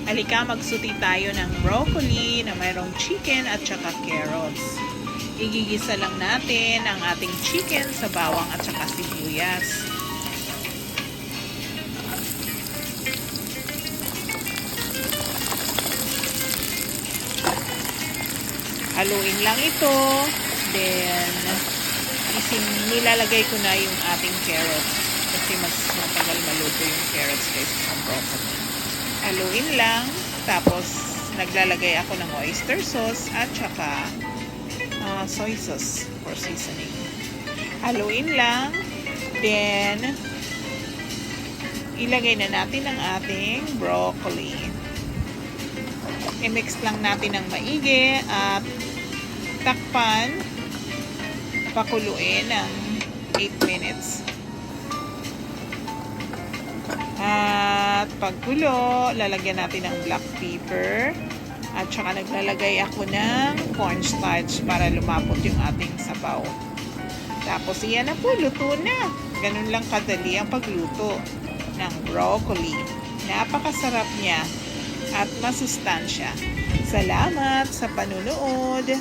Halika, magsuti tayo ng broccoli na mayroong chicken at saka carrots. Igigisa lang natin ang ating chicken sa bawang at saka sibuyas. Haluin lang ito. Then, nilalagay ko na yung ating carrots. Kasi mas matagal maluto yung carrots kaysa sa broccoli. Haluin lang. Tapos, naglalagay ako ng oyster sauce at saka soy sauce for seasoning. Haluin lang. Then, ilagay na natin ang ating broccoli. I-mix lang natin ng maigi at takpan. Pakuluin ng 8 minutes. At pagkulo, lalagyan natin ng black pepper. At saka naglalagay ako ng cornstarch para lumapot yung ating sabaw. Tapos iyan na po, luto na. Ganun lang kadali ang pagluto ng broccoli. Napakasarap niya at masustansya. Salamat sa panunood.